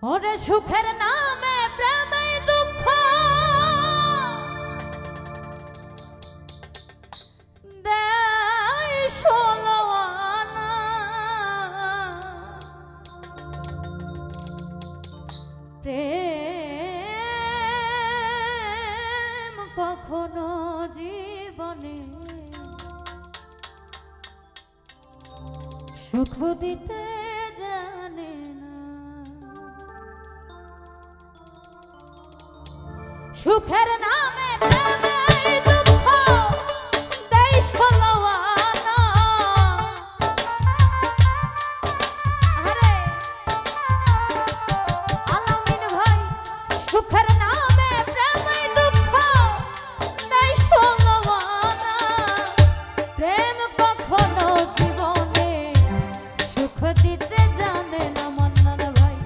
ওরে সুখের নামে প্রেমে দুঃখ দেয় ষোলো আনা। প্রেম কখনো জীবনে সুখ দিতে জানে না। সুখের নামে প্রেমে দুঃখ দেয় ষোলো আনা। আরে আলামিন ভাই, সুখের নামে প্রেমে দুঃখ দেয় ষোলো আনা। প্রেম কখনো জীবনে সুখ দিতে জানে না মান্নান ভাই।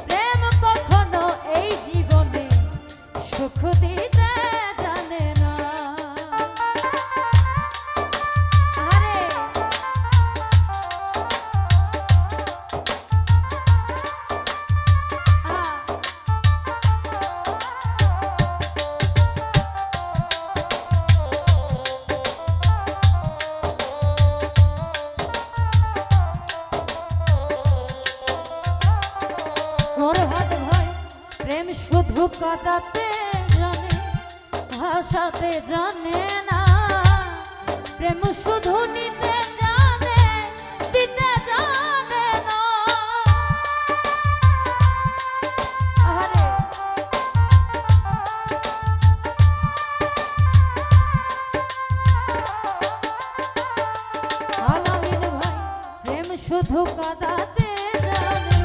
প্রেম কখনো এই জীবনে সুখ দিতে জানে না। আরে ফরহাদ ভাই, প্রেম শুধু কাঁদাতে জানে, ভাষাতে জানে না। প্রেম শুধু নিতে জানে, দিতে জানে না। আরে আলামিন ভাই, প্রেম শুধু কাঁদাতে জানে,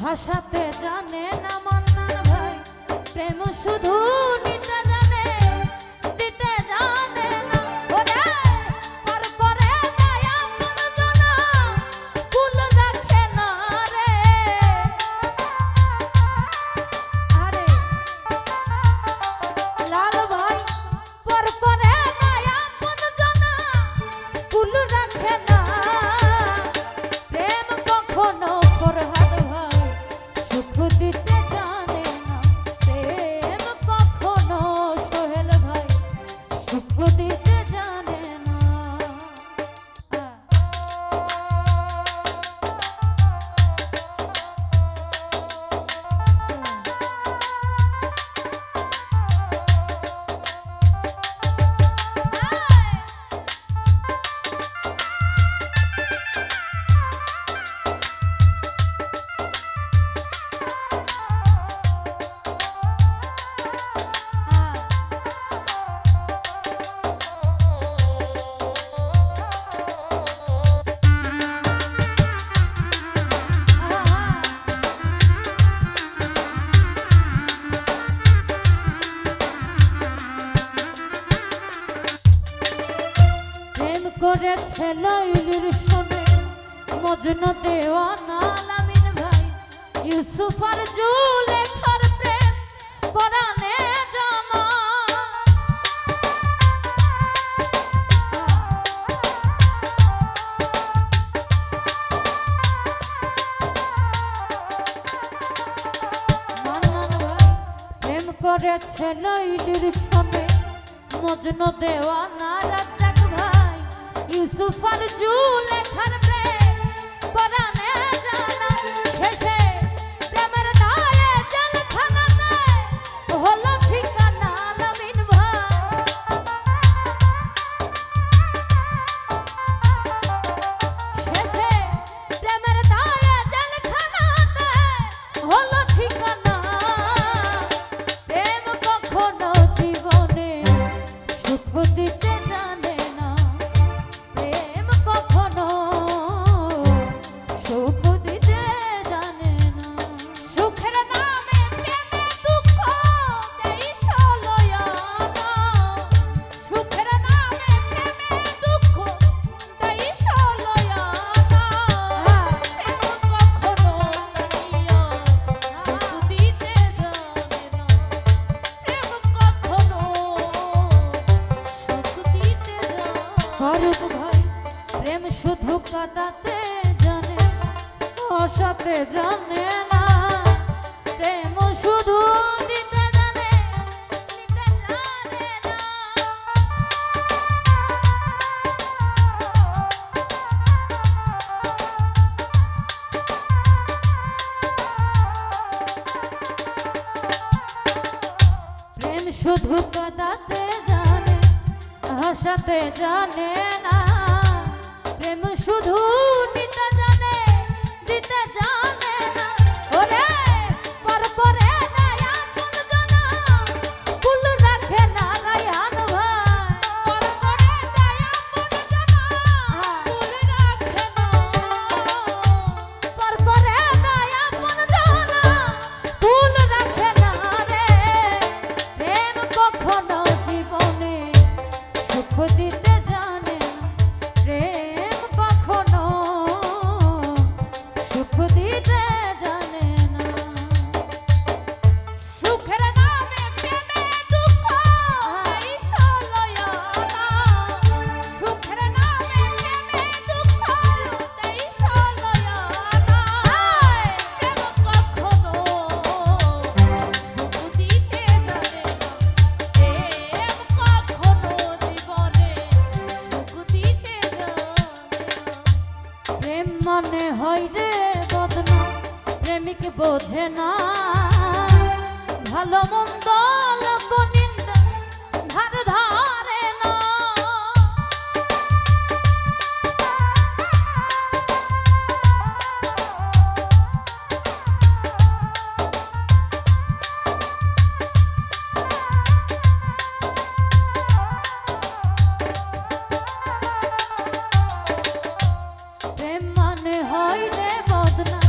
ভাষাতে জানে না মান্নান ভাই। প্রেম শুধু নিতে জানে, দিতে জানে না। ওরে পর করে মায়া মন জানা, কুল রাখে না রে। আরে লাল ভাই, পর করে মায়া মন জানা, কুল রাখে না। প্রেম কখনো ফরহাদ ভাই সুখ দিতে জানে না। প্রেম কখনো সোহেল ভাই সুখ দিতে জানে না। প্রেম করেছে লাইলির সনে মজনু দেওয়ানা। আলামিন ভাই, ইউসুফ আর জুলেখার প্রেম কোরআনে জানা। মান্নান ভাই, প্রেম করেছে লাইলির সনে মজনু দেওয়ানা। রাজ্জাক ভাই, ইউসুফ আর জুলেখার প্রেম কোরআনে জানা। শেষে প্রেমের দায়ে জেলখানাতে হলো ঠিকানা। আলামিন ভাই, শেষে প্রেমের দায়ে জেলখানাতে হলো ঠিকানা। প্রেম কখনো জীবনে সুখ দিতে জানে না। প্রেম কখনো সুখ দিতে জানে না। সুখের নামে প্রেমে দুঃখ দেয় ষোলো আনা। সুখের নামে প্রেমে দুঃখ দেয় ষোলো আনা। প্রেম কখনো জানিয়া সুখ দিতে জানে না। প্রেম কখনো সুখ দিতে জানে না। ফারুক ভাই, প্রেম শুধু কাঁদাতে জানে, ভাষাতে জানে না। দিতে জানে না প্রেম শুধু নিতে জানে দিতে জানে না ওরে পর করে দেয় আপন জানা কুল রাখে না রায়ান ভাই পর করে দেয় আপন জানা কুল রাখে না পর করে দেয় আপন জানা কুল রাখে না রে প্রেম কখনো জীবনে সুখ দিতে জানে না প্রেম কখনো সুখ দিতে জানে না সুখের নামে প্রেমে দুঃখ এই সলয়না সুখের নামে প্রেমে দুঃখ এই সলয়না প্রেম কখনো সুখ দিতে জানে না প্রেম কখনো জীবনে সুখ দিতে জানে না প্রেম মনে হয় রে বদনা প্রেমিক বোঝে না ভালো মন্দ লোক নিন্দা ধার ধারে না প্রেম মনে হয় রে বদনা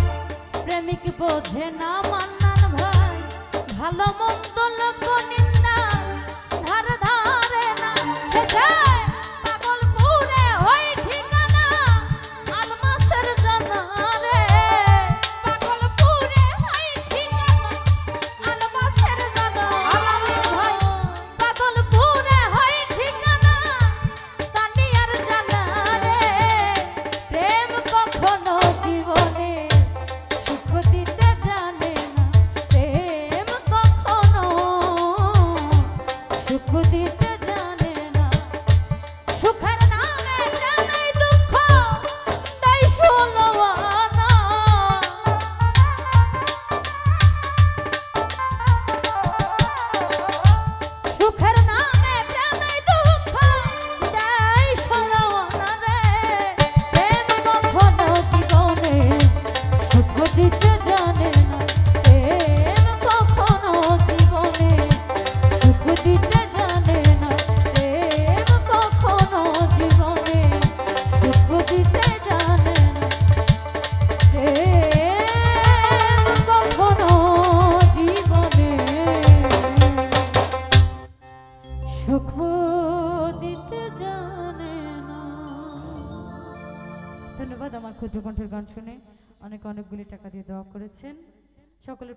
প্রেমিক বোঝে না মান্নান ভাই ভালো মন্দ লোক নিন্দা ধার ধারে না শেষে পাগলপুরে হয় ঠিকানা আলমাসের জানা রে পাগলপুরে হয় ঠিকানা আলমাসের জানা আলামিন ভাই পাগলপুরে হয় ঠিকানা তানিয়ার জানা রে প্রেম কখনো জীবনে সুখ দিতে জানে না প্রেম কখনো সুখ দিতে জানে না সুখের নামে জানাই দুঃখ তাই সলয়না সুখের নামে প্রেমে দুঃখ তাই সলয়না রে প্রেম কখনো জীবনে সুখ দিতে জানে না প্রেম কখনো জীবনে সুখ দিতে জানে না প্রেম কখনো জীবনে সুখ দিতে জানে না প্রেম কখনো জীবনে সুখ দিতে জানে না ধন্যবাদ আমার ক্ষুদ্র কণ্ঠের গান শুনে অনেকগুলি টাকা দিয়ে দেওয়া করেছেন সকলের